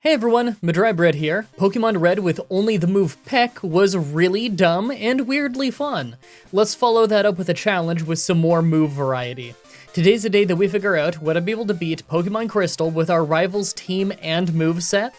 Hey everyone, Mah-Dry-Bread here. Pokemon Red with only the move Peck was really dumb and weirdly fun. Let's follow that up with a challenge with some more move variety. Today's the day that we figure out would I be able to beat Pokemon Crystal with our rivals team and moveset.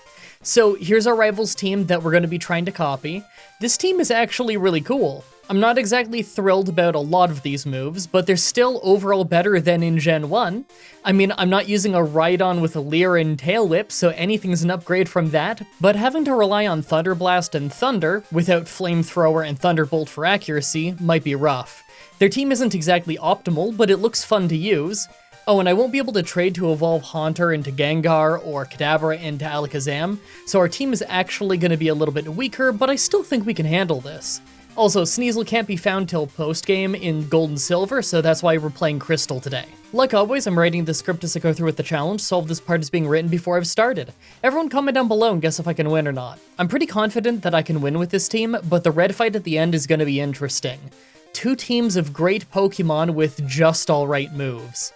So here's our rivals team that we're going to be trying to copy. This team is actually really cool. I'm not exactly thrilled about a lot of these moves, but they're still overall better than in Gen 1. I mean, I'm not using a Rhydon with a Leer and Tail Whip, so anything's an upgrade from that, but having to rely on Thunder Blast and Thunder without Flamethrower and Thunderbolt for accuracy might be rough. Their team isn't exactly optimal, but it looks fun to use. Oh, and I won't be able to trade to evolve Haunter into Gengar or Kadabra into Alakazam, so our team is actually going to be a little bit weaker, but I still think we can handle this. Also, Sneasel can't be found till post-game in Gold and Silver, so that's why we're playing Crystal today. Like always, I'm writing the script as I go through with the challenge, so all of this part is being written before I've started. Everyone comment down below and guess if I can win or not. I'm pretty confident that I can win with this team, but the red fight at the end is going to be interesting. Two teams of great Pokemon with just alright moves.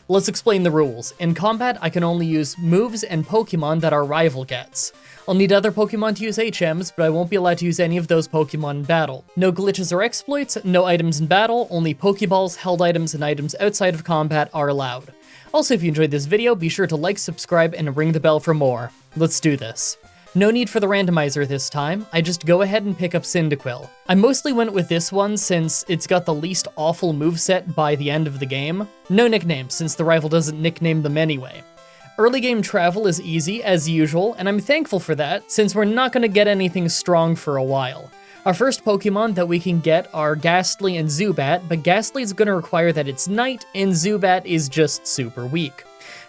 Let's explain the rules. In combat, I can only use moves and Pokemon that our rival gets. I'll need other Pokemon to use HMs, but I won't be allowed to use any of those Pokemon in battle. No glitches or exploits, no items in battle, only Pokeballs, held items, and items outside of combat are allowed. Also, if you enjoyed this video, be sure to like, subscribe, and ring the bell for more. Let's do this. No need for the randomizer this time, I just go ahead and pick up Cyndaquil. I mostly went with this one since it's got the least awful moveset by the end of the game. No nicknames, since the rival doesn't nickname them anyway. Early game travel is easy, as usual, and I'm thankful for that, since we're not going to get anything strong for a while. Our first Pokemon that we can get are Gastly and Zubat, but Gastly is going to require that it's night, and Zubat is just super weak.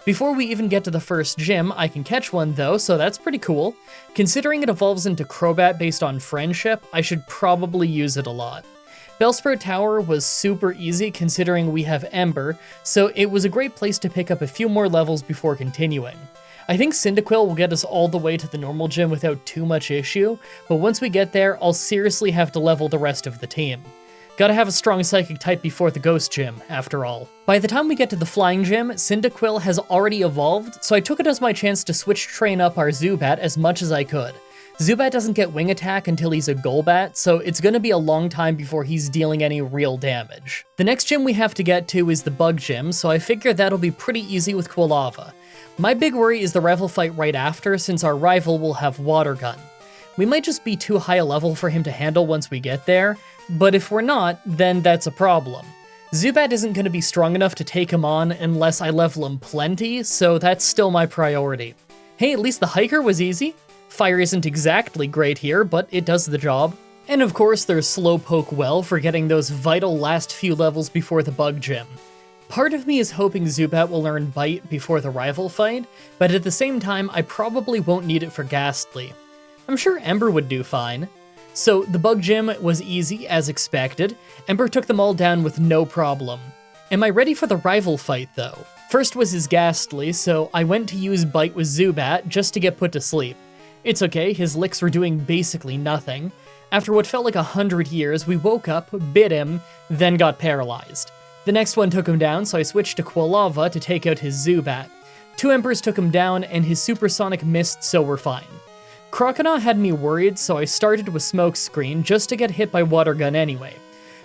Before we even get to the first gym, I can catch one though, so that's pretty cool. Considering it evolves into Crobat based on friendship, I should probably use it a lot. Bellsprout Tower was super easy considering we have Ember, so it was a great place to pick up a few more levels before continuing. I think Cyndaquil will get us all the way to the normal gym without too much issue, but once we get there, I'll seriously have to level the rest of the team. Gotta have a strong Psychic type before the Ghost Gym, after all. By the time we get to the Flying Gym, Cyndaquil has already evolved, so I took it as my chance to switch train up our Zubat as much as I could. Zubat doesn't get Wing Attack until he's a Golbat, so it's gonna be a long time before he's dealing any real damage. The next gym we have to get to is the Bug Gym, so I figure that'll be pretty easy with Quilava. My big worry is the rival fight right after, since our rival will have Water Gun. We might just be too high a level for him to handle once we get there, but if we're not, then that's a problem. Zubat isn't going to be strong enough to take him on unless I level him plenty, so that's still my priority. Hey, at least the Hiker was easy. Fire isn't exactly great here, but it does the job. And of course there's Slowpoke Well for getting those vital last few levels before the Bug Gym. Part of me is hoping Zubat will learn Bite before the rival fight, but at the same time I probably won't need it for Gastly. I'm sure Ember would do fine. So the Bug Gym was easy as expected. Ember took them all down with no problem. Am I ready for the rival fight though? First was his Gastly, so I went to use Bite with Zubat just to get put to sleep. It's okay, his licks were doing basically nothing. After what felt like 100 years, we woke up, bit him, then got paralyzed. The next one took him down, so I switched to Quilava to take out his Zubat. Two Embers took him down, and his Supersonic missed, so we're fine. Croconaw had me worried, so I started with Smokescreen just to get hit by Water Gun anyway.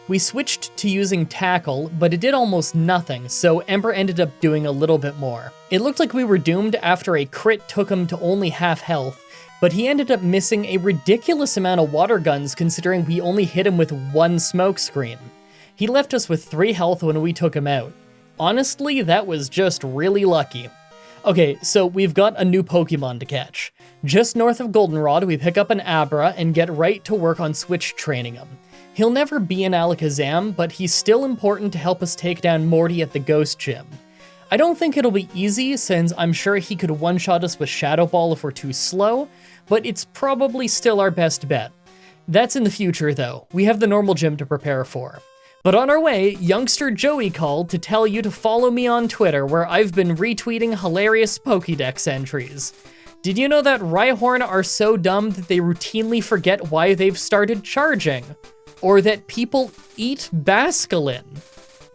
We switched to using Tackle, but it did almost nothing, so Ember ended up doing a little bit more. It looked like we were doomed after a crit took him to only half health, but he ended up missing a ridiculous amount of Water Guns considering we only hit him with one Smokescreen. He left us with 3 health when we took him out. Honestly, that was just really lucky. Okay, so we've got a new Pokemon to catch. Just north of Goldenrod, we pick up an Abra and get right to work on switch training him. He'll never be an Alakazam, but he's still important to help us take down Morty at the Ghost Gym. I don't think it'll be easy, since I'm sure he could one-shot us with Shadow Ball if we're too slow, but it's probably still our best bet. That's in the future though, we have the normal gym to prepare for. But on our way, youngster Joey called to tell you to follow me on Twitter, where I've been retweeting hilarious Pokédex entries. Did you know that Rhyhorn are so dumb that they routinely forget why they've started charging? Or that people eat Basculin?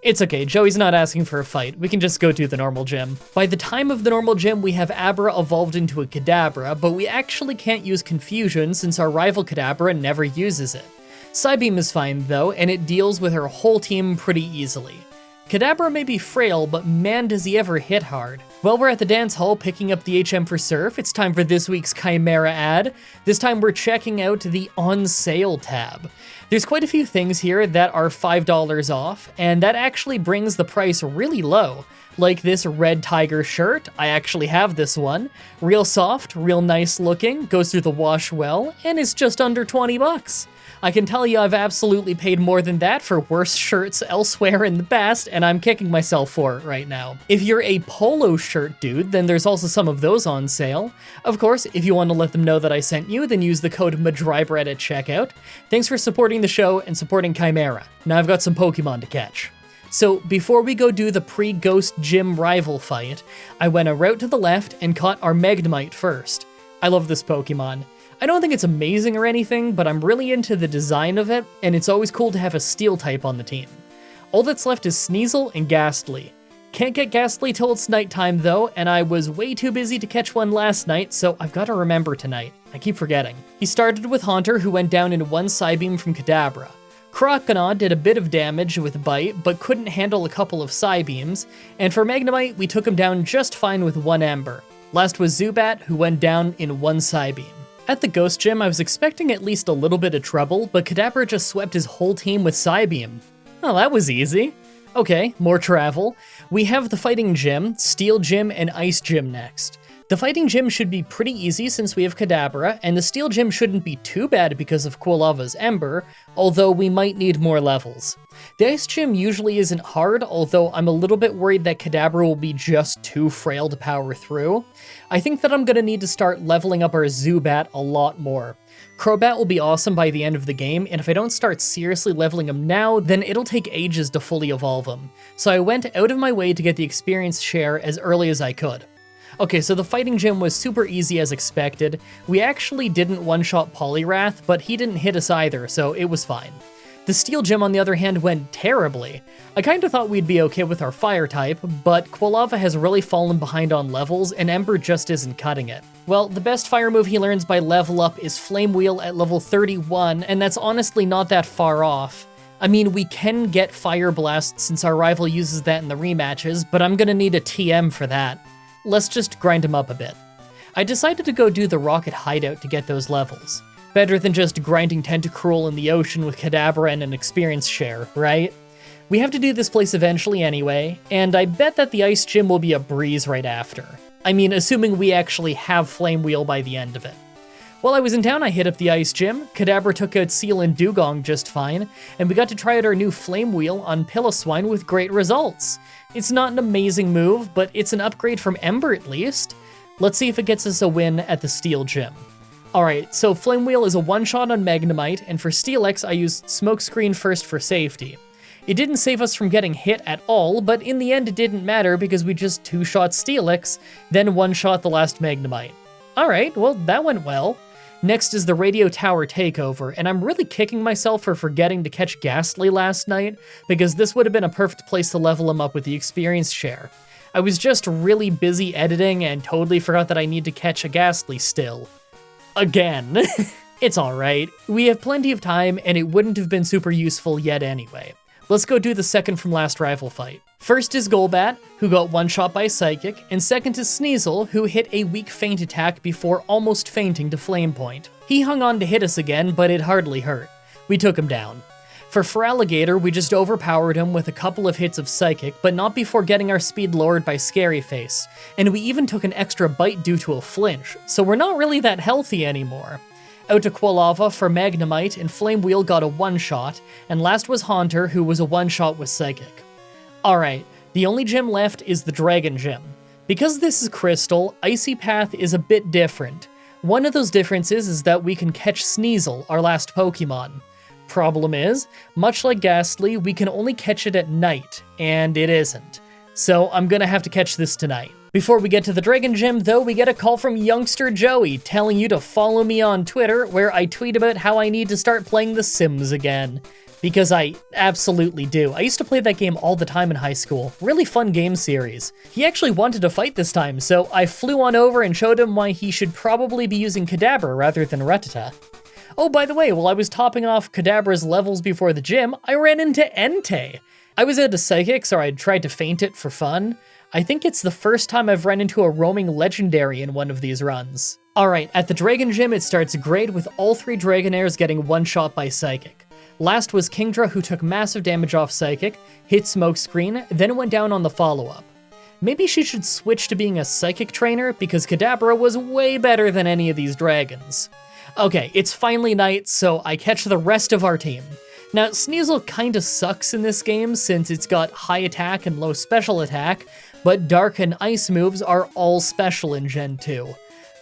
It's okay, Joey's not asking for a fight. We can just go to the normal gym. By the time of the normal gym, we have Abra evolved into a Kadabra, but we actually can't use Confusion since our rival Kadabra never uses it. Psybeam is fine though, and it deals with her whole team pretty easily. Kadabra may be frail, but man does he ever hit hard. While we're at the dance hall picking up the HM for Surf, it's time for this week's Chimera ad. This time we're checking out the on sale tab. There's quite a few things here that are $5 off, and that actually brings the price really low. Like this red tiger shirt, I actually have this one. Real soft, real nice looking, goes through the wash well, and is just under 20 bucks. I can tell you I've absolutely paid more than that for worse shirts elsewhere in the past, and I'm kicking myself for it right now. If you're a polo shirt dude, then there's also some of those on sale. Of course, if you want to let them know that I sent you, then use the code Mah-Dry-Bread at checkout. Thanks for supporting the show and supporting Chimera. Now I've got some Pokemon to catch. So before we go do the pre-Ghost Gym rival fight, I went a route to the left and caught our Magnemite first. I love this Pokemon. I don't think it's amazing or anything, but I'm really into the design of it, and it's always cool to have a steel type on the team. All that's left is Sneasel and Gastly. Can't get Gastly till it's nighttime though, and I was way too busy to catch one last night, so I've got to remember tonight. I keep forgetting. He started with Haunter, who went down in one Psybeam from Kadabra. Croconaw did a bit of damage with Bite, but couldn't handle a couple of Psybeams, and for Magnemite, we took him down just fine with one Ember. Last was Zubat, who went down in one Psybeam. At the Ghost Gym, I was expecting at least a little bit of trouble, but Kadabra just swept his whole team with Psybeam. Oh, that was easy. Okay, more travel. We have the Fighting Gym, Steel Gym, and Ice Gym next. The Fighting Gym should be pretty easy since we have Kadabra, and the Steel Gym shouldn't be too bad because of Quilava's Ember, although we might need more levels. The Ice Gym usually isn't hard, although I'm a little bit worried that Kadabra will be just too frail to power through. I think that I'm gonna need to start leveling up our Zubat a lot more. Crobat will be awesome by the end of the game, and if I don't start seriously leveling him now, then it'll take ages to fully evolve him. So I went out of my way to get the experience share as early as I could. Okay, so the Fighting Gym was super easy as expected. We actually didn't one-shot Poliwrath, but he didn't hit us either, so it was fine. The Steel Gym, on the other hand, went terribly. I kinda thought we'd be okay with our Fire type, but Quilava has really fallen behind on levels, and Ember just isn't cutting it. Well, the best fire move he learns by level up is Flame Wheel at level 31, and that's honestly not that far off. I mean, we can get Fire Blast since our rival uses that in the rematches, but I'm gonna need a TM for that. Let's just grind him up a bit. I decided to go do the Rocket Hideout to get those levels. Better than just grinding Tentacruel in the ocean with Kadabra and an experience share, right? We have to do this place eventually anyway, and I bet that the Ice Gym will be a breeze right after. I mean, assuming we actually have Flame Wheel by the end of it. While I was in town, I hit up the Ice Gym, Kadabra took out Seal and Dugong just fine, and we got to try out our new Flame Wheel on Piloswine with great results. It's not an amazing move, but it's an upgrade from Ember at least. Let's see if it gets us a win at the Steel Gym. Alright, so Flame Wheel is a one-shot on Magnemite, and for Steelix I used Smokescreen first for safety. It didn't save us from getting hit at all, but in the end it didn't matter because we just two-shot Steelix, then one-shot the last Magnemite. Alright, well that went well. Next is the Radio Tower Takeover, and I'm really kicking myself for forgetting to catch Gastly last night, because this would have been a perfect place to level him up with the experience share. I was just really busy editing and totally forgot that I need to catch a Gastly still. Again. It's alright. We have plenty of time, and it wouldn't have been super useful yet anyway. Let's go do the second from last rival fight. First is Golbat, who got one-shot by Psychic, and second is Sneasel, who hit a weak feint attack before almost fainting to Flame Point. He hung on to hit us again, but it hardly hurt. We took him down. For Feraligatr, we just overpowered him with a couple of hits of Psychic, but not before getting our speed lowered by Scary Face, and we even took an extra bite due to a flinch, so we're not really that healthy anymore. Out to Quilava for Magnemite, and Flame Wheel got a one-shot, and last was Haunter, who was a one-shot with Psychic. Alright, the only gym left is the Dragon Gym. Because this is Crystal, Icy Path is a bit different. One of those differences is that we can catch Sneasel, our last Pokemon. Problem is, much like Gastly, we can only catch it at night, and it isn't. So I'm gonna have to catch this tonight. Before we get to the Dragon Gym, though, we get a call from Youngster Joey telling you to follow me on Twitter, where I tweet about how I need to start playing The Sims again. Because I absolutely do. I used to play that game all the time in high school. Really fun game series. He actually wanted to fight this time, so I flew on over and showed him why he should probably be using Kadabra rather than Rattata. Oh, by the way, while I was topping off Kadabra's levels before the gym, I ran into Entei. I was at a Psychic, so I tried to feint it for fun. I think it's the first time I've run into a roaming legendary in one of these runs. Alright, at the Dragon Gym it starts great with all 3 Dragonairs getting one-shot by Psychic. Last was Kingdra, who took massive damage off Psychic, hit Smokescreen, then went down on the follow-up. Maybe she should switch to being a Psychic trainer, because Kadabra was way better than any of these dragons. Okay, it's finally night, so I catch the rest of our team. Now, Sneasel kinda sucks in this game since it's got high attack and low special attack, but Dark and Ice moves are all special in Gen 2.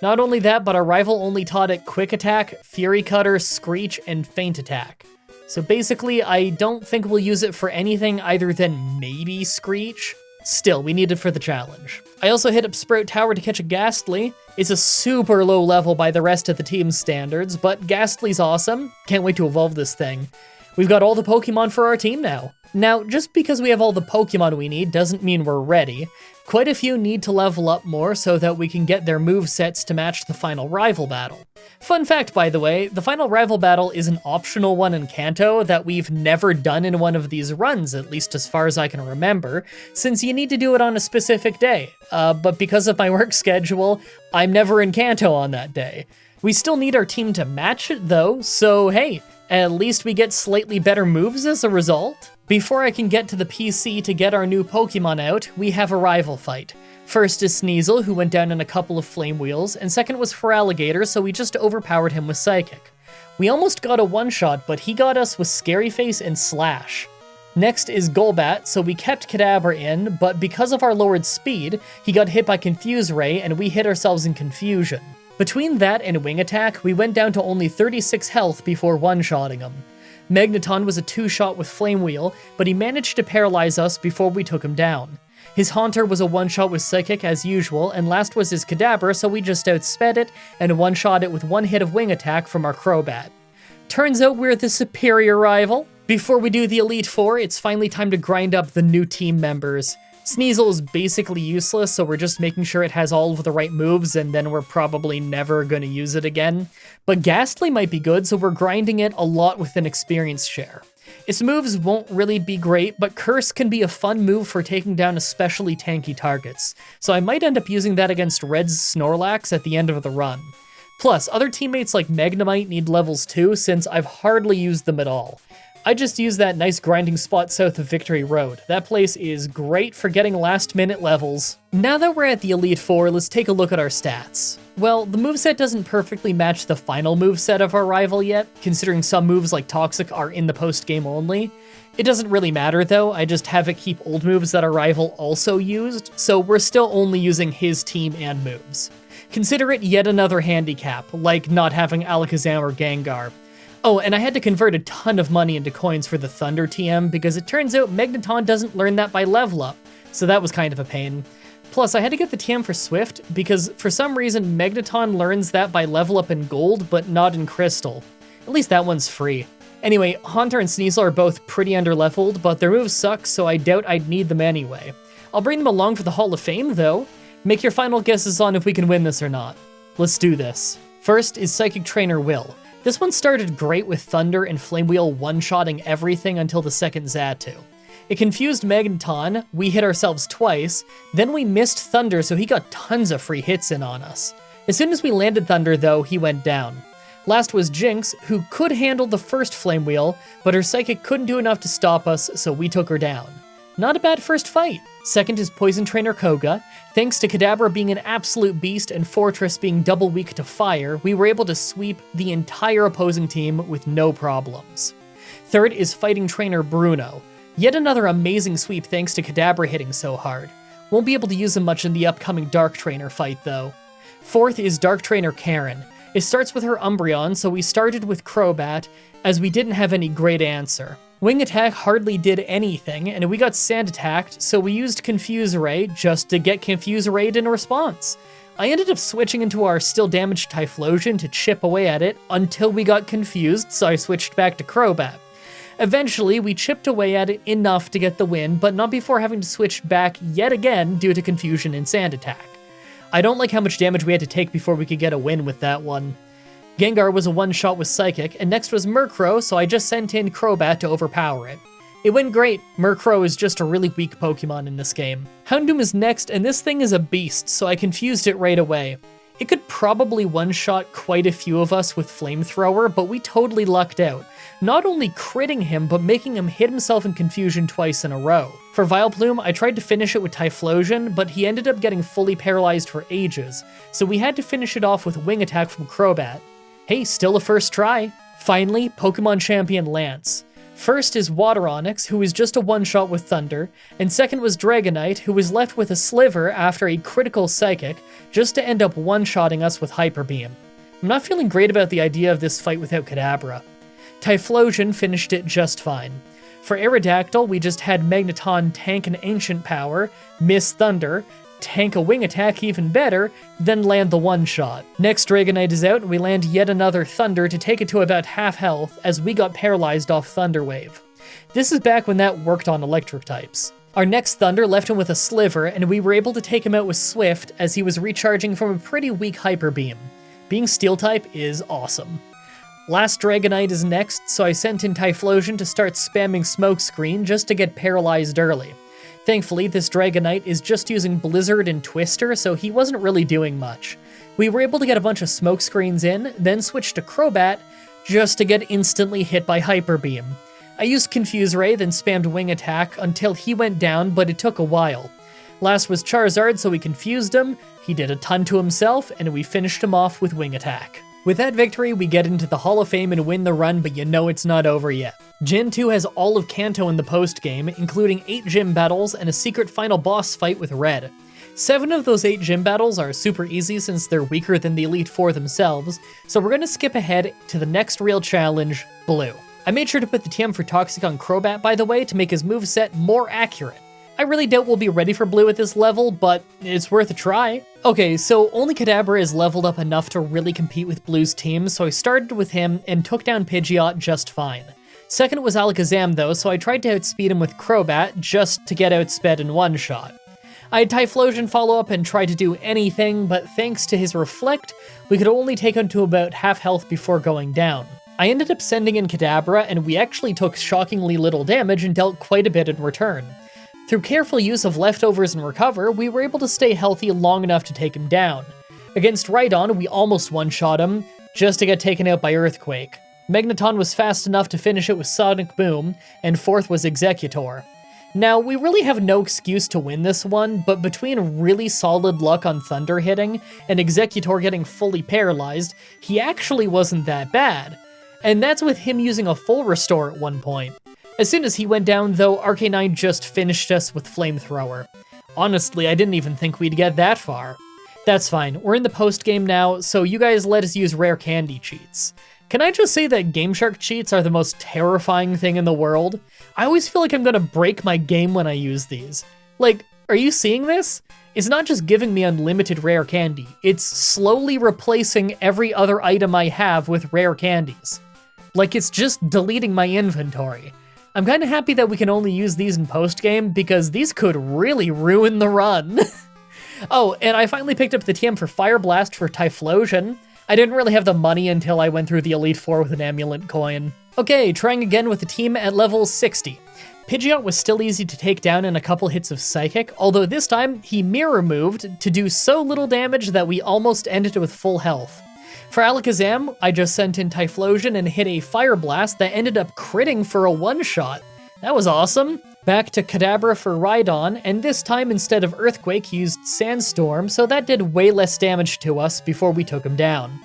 Not only that, but our rival only taught it Quick Attack, Fury Cutter, Screech, and Feint Attack. So basically, I don't think we'll use it for anything other than maybe Screech. Still, we need it for the challenge. I also hit up Sprout Tower to catch a Gastly. It's a super low level by the rest of the team's standards, but Gastly's awesome. Can't wait to evolve this thing. We've got all the Pokemon for our team now. Now, just because we have all the Pokemon we need doesn't mean we're ready. Quite a few need to level up more so that we can get their movesets to match the final rival battle. Fun fact, by the way, the final rival battle is an optional one in Kanto that we've never done in one of these runs, at least as far as I can remember, since you need to do it on a specific day. But because of my work schedule, I'm never in Kanto on that day. We still need our team to match it though, so hey, at least we get slightly better moves as a result. Before I can get to the PC to get our new Pokemon out, we have a rival fight. First is Sneasel, who went down in a couple of Flame Wheels, and second was Feraligatr, so we just overpowered him with Psychic. We almost got a one-shot, but he got us with Scary Face and Slash. Next is Golbat, so we kept Kadabra in, but because of our lowered speed, he got hit by Confuse Ray, and we hit ourselves in Confusion. Between that and Wing Attack, we went down to only 36 health before one-shotting him. Magneton was a 2-shot with Flame Wheel, but he managed to paralyze us before we took him down. His Haunter was a one-shot with Psychic as usual, and last was his Kadabra, so we just outsped it and one-shot it with one hit of Wing Attack from our Crobat. Turns out we're the superior rival. Before we do the Elite Four, it's finally time to grind up the new team members. Sneasel is basically useless, so we're just making sure it has all of the right moves, and then we're probably never gonna use it again. But Gastly might be good, so we're grinding it a lot with an experience share. Its moves won't really be great, but Curse can be a fun move for taking down especially tanky targets, so I might end up using that against Red's Snorlax at the end of the run. Plus, other teammates like Magnemite need levels too, since I've hardly used them at all. I just use that nice grinding spot south of Victory Road. That place is great for getting last-minute levels. Now that we're at the Elite Four, let's take a look at our stats. Well, the moveset doesn't perfectly match the final moveset of our rival yet, considering some moves like Toxic are in the post-game only. It doesn't really matter though, I just have it keep old moves that our rival also used, so we're still only using his team and moves. Consider it yet another handicap, like not having Alakazam or Gengar. Oh, and I had to convert a ton of money into coins for the Thunder TM because it turns out Magneton doesn't learn that by level up, so that was kind of a pain. Plus, I had to get the TM for Swift because for some reason Magneton learns that by level up in Gold, but not in Crystal. At least that one's free. Anyway, Haunter and Sneasel are both pretty underleveled, but their moves suck, so I doubt I'd need them anyway. I'll bring them along for the Hall of Fame, though. Make your final guesses on if we can win this or not. Let's do this. First is Psychic Trainer Will. This one started great with Thunder and Flame Wheel one-shotting everything until the second Xatu. It confused Magneton, we hit ourselves twice, then we missed Thunder so he got tons of free hits in on us. As soon as we landed Thunder though, he went down. Last was Jinx, who could handle the first Flame Wheel, but her Psychic couldn't do enough to stop us, so we took her down. Not a bad first fight. Second is Poison Trainer Koga. Thanks to Kadabra being an absolute beast and Fortress being double weak to fire, we were able to sweep the entire opposing team with no problems. Third is Fighting Trainer Bruno. Yet another amazing sweep thanks to Kadabra hitting so hard. Won't be able to use him much in the upcoming Dark Trainer fight though. Fourth is Dark Trainer Karen. It starts with her Umbreon, so we started with Crobat, as we didn't have any great answer. Wing Attack hardly did anything, and we got Sand Attacked, so we used Confuse Ray just to get Confuse Rayed in response. I ended up switching into our still damaged Typhlosion to chip away at it until we got confused, so I switched back to Crobat. Eventually, we chipped away at it enough to get the win, but not before having to switch back yet again due to confusion and sand attack. I don't like how much damage we had to take before we could get a win with that one. Gengar was a one-shot with Psychic, and next was Murkrow, so I just sent in Crobat to overpower it. It went great. Murkrow is just a really weak Pokemon in this game. Houndoom is next, and this thing is a beast, so I confused it right away. It could probably one-shot quite a few of us with Flamethrower, but we totally lucked out. Not only critting him, but making him hit himself in confusion twice in a row. For Vileplume, I tried to finish it with Typhlosion, but he ended up getting fully paralyzed for ages, so we had to finish it off with Wing Attack from Crobat. Hey, still a first try. Finally, Pokemon Champion Lance. First is Water Onix, who was just a one-shot with Thunder, and second was Dragonite, who was left with a Sliver after a critical Psychic, just to end up one-shotting us with Hyper Beam. I'm not feeling great about the idea of this fight without Kadabra. Typhlosion finished it just fine. For Aerodactyl, we just had Magneton tank an Ancient Power, miss Thunder, tank a Wing Attack even better, then land the one-shot. Next Dragonite is out, and we land yet another Thunder to take it to about half health as we got paralyzed off Thunder Wave. This is back when that worked on electric types. Our next Thunder left him with a Sliver, and we were able to take him out with Swift as he was recharging from a pretty weak Hyper Beam. Being Steel-type is awesome. Last Dragonite is next, so I sent in Typhlosion to start spamming Smokescreen just to get paralyzed early. Thankfully, this Dragonite is just using Blizzard and Twister, so he wasn't really doing much. We were able to get a bunch of Smokescreens in, then switched to Crobat, just to get instantly hit by Hyper Beam. I used Confuse Ray, then spammed Wing Attack until he went down, but it took a while. Last was Charizard, so we confused him, he did a ton to himself, and we finished him off with Wing Attack. With that victory, we get into the Hall of Fame and win the run, but you know it's not over yet. Gen 2 has all of Kanto in the post-game, including 8 gym battles and a secret final boss fight with Red. 7 of those 8 gym battles are super easy since they're weaker than the Elite Four themselves, so we're gonna skip ahead to the next real challenge, Blue. I made sure to put the TM for Toxic on Crobat, by the way, to make his moveset more accurate. I really doubt we'll be ready for Blue at this level, but it's worth a try. Okay, so only Kadabra is leveled up enough to really compete with Blue's team, so I started with him and took down Pidgeot just fine. Second was Alakazam though, so I tried to outspeed him with Crobat just to get outsped in one shot. I had Typhlosion follow up and try to do anything, but thanks to his Reflect, we could only take him to about half health before going down. I ended up sending in Kadabra, and we actually took shockingly little damage and dealt quite a bit in return. Through careful use of leftovers and recover, we were able to stay healthy long enough to take him down. Against Rhydon, we almost one-shot him, just to get taken out by Earthquake. Magneton was fast enough to finish it with Sonic Boom, and fourth was Exeggutor. Now, we really have no excuse to win this one, but between really solid luck on Thunder hitting and Exeggutor getting fully paralyzed, he actually wasn't that bad. And that's with him using a full restore at one point. As soon as he went down, though, Arcanine just finished us with Flamethrower. Honestly, I didn't even think we'd get that far. That's fine, we're in the post-game now, so you guys let us use rare candy cheats. Can I just say that Game Shark cheats are the most terrifying thing in the world? I always feel like I'm gonna break my game when I use these. Like, are you seeing this? It's not just giving me unlimited rare candy, it's slowly replacing every other item I have with rare candies. Like, it's just deleting my inventory. I'm kinda happy that we can only use these in post-game, because these could really ruin the run. Oh, and I finally picked up the TM for Fire Blast for Typhlosion. I didn't really have the money until I went through the Elite Four with an Amulet coin. Okay, trying again with the team at level 60. Pidgeot was still easy to take down in a couple hits of Psychic, although this time he Mirror moved to do so little damage that we almost ended with full health. For Alakazam, I just sent in Typhlosion and hit a Fire Blast that ended up critting for a one-shot. That was awesome. Back to Kadabra for Rhydon, and this time instead of Earthquake, he used Sandstorm, so that did way less damage to us before we took him down.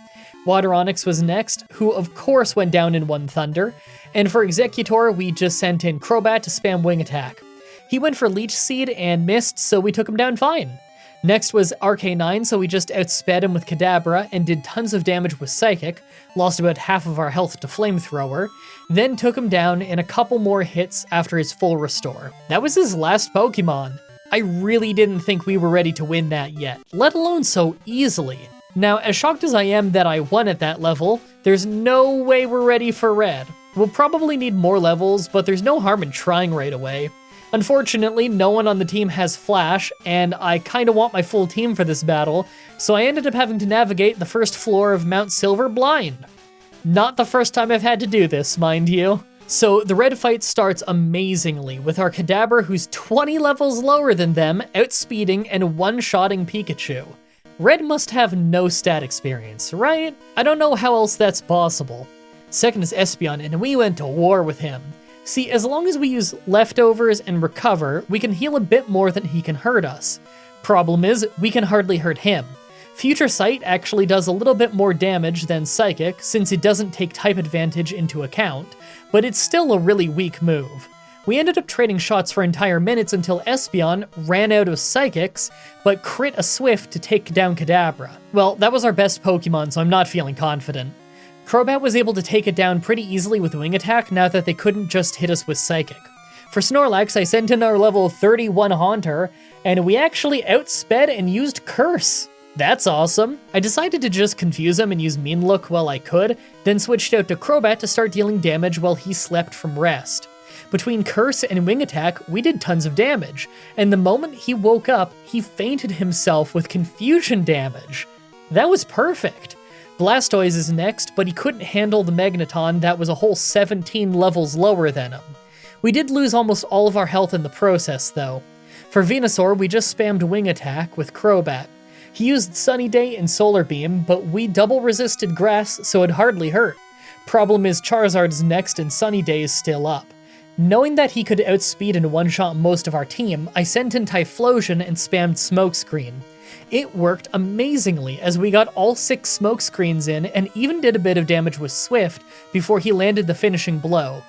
Water Onix was next, who of course went down in one Thunder, and for Exeggutor, we just sent in Crobat to spam Wing Attack. He went for Leech Seed and missed, so we took him down fine. Next was Arcanine, so we just outsped him with Kadabra and did tons of damage with Psychic, lost about half of our health to Flamethrower, then took him down in a couple more hits after his full restore. That was his last Pokemon. I really didn't think we were ready to win that yet, let alone so easily. Now, as shocked as I am that I won at that level, there's no way we're ready for Red. We'll probably need more levels, but there's no harm in trying right away. Unfortunately, no one on the team has Flash, and I kinda want my full team for this battle, so I ended up having to navigate the first floor of Mount Silver blind. Not the first time I've had to do this, mind you. So the red fight starts amazingly, with our Kadabra who's 20 levels lower than them, outspeeding and one-shotting Pikachu. Red must have no stat experience, right? I don't know how else that's possible. Second is Espeon, and we went to war with him. See, as long as we use Leftovers and Recover, we can heal a bit more than he can hurt us. Problem is, we can hardly hurt him. Future Sight actually does a little bit more damage than Psychic, since it doesn't take type advantage into account, but it's still a really weak move. We ended up trading shots for entire minutes until Espeon ran out of Psychics, but crit a Swift to take down Kadabra. Well, that was our best Pokemon, so I'm not feeling confident. Crobat was able to take it down pretty easily with Wing Attack now that they couldn't just hit us with Psychic. For Snorlax, I sent in our level 31 Haunter, and we actually outsped and used Curse. That's awesome. I decided to just confuse him and use Mean Look while I could, then switched out to Crobat to start dealing damage while he slept from rest. Between Curse and Wing Attack, we did tons of damage, and the moment he woke up, he fainted himself with confusion damage. That was perfect. Blastoise is next, but he couldn't handle the Magneton that was a whole 17 levels lower than him. We did lose almost all of our health in the process, though. For Venusaur, we just spammed Wing Attack with Crobat. He used Sunny Day and Solar Beam, but we double resisted Grass, so it hardly hurt. Problem is Charizard's next and Sunny Day is still up. Knowing that he could outspeed and one-shot most of our team, I sent in Typhlosion and spammed Smokescreen. It worked amazingly, as we got all 6 Smokescreens in and even did a bit of damage with Swift before he landed the finishing blow.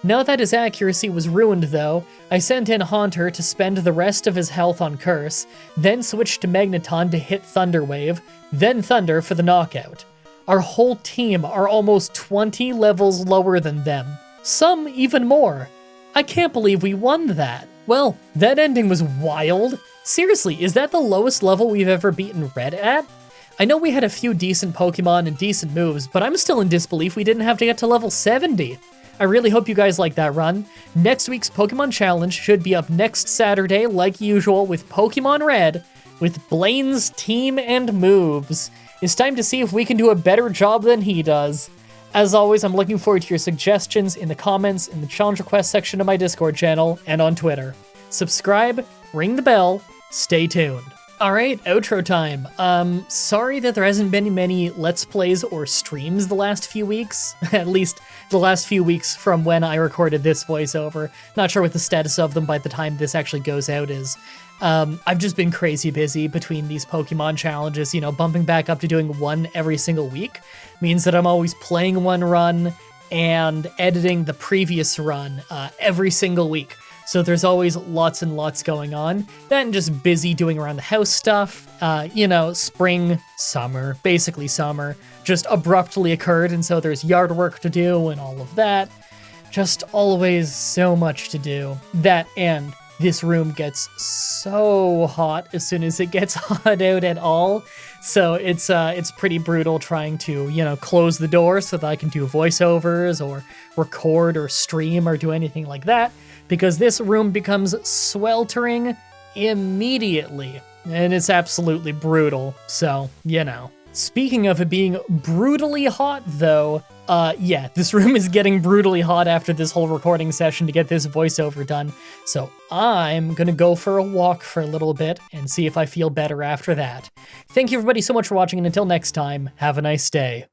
Now that his accuracy was ruined though, I sent in Haunter to spend the rest of his health on Curse, then switched to Magneton to hit Thunder Wave, then Thunder for the knockout. Our whole team are almost 20 levels lower than them. Some even more. I can't believe we won that. Well, that ending was wild. Seriously, is that the lowest level we've ever beaten Red at? I know we had a few decent Pokemon and decent moves, but I'm still in disbelief we didn't have to get to level 70. I really hope you guys like that run. Next week's Pokemon Challenge should be up next Saturday, like usual, with Pokemon Red, with Blaine's team and moves. It's time to see if we can do a better job than he does. As always, I'm looking forward to your suggestions in the comments, in the challenge request section of my Discord channel, and on Twitter. Subscribe, ring the bell, stay tuned. Alright, outro time. Sorry that there hasn't been many Let's Plays or streams the last few weeks. At least the last few weeks from when I recorded this voiceover. Not sure what the status of them by the time this actually goes out is. I've just been crazy busy between these Pokemon challenges, you know, bumping back up to doing one every single week. Means that I'm always playing one run and editing the previous run every single week. So there's always lots and lots going on. That and just busy doing around the house stuff. You know, spring, summer, basically summer, just abruptly occurred, and so there's yard work to do and all of that. Just always so much to do. That and this room gets so hot as soon as it gets hot out at all. So it's pretty brutal trying to, you know, close the door so that I can do voiceovers or record or stream or do anything like that, because this room becomes sweltering immediately, and it's absolutely brutal, so, you know. Speaking of it being brutally hot, though, yeah, this room is getting brutally hot after this whole recording session to get this voiceover done, so I'm gonna go for a walk for a little bit and see if I feel better after that. Thank you everybody so much for watching, and until next time, have a nice day.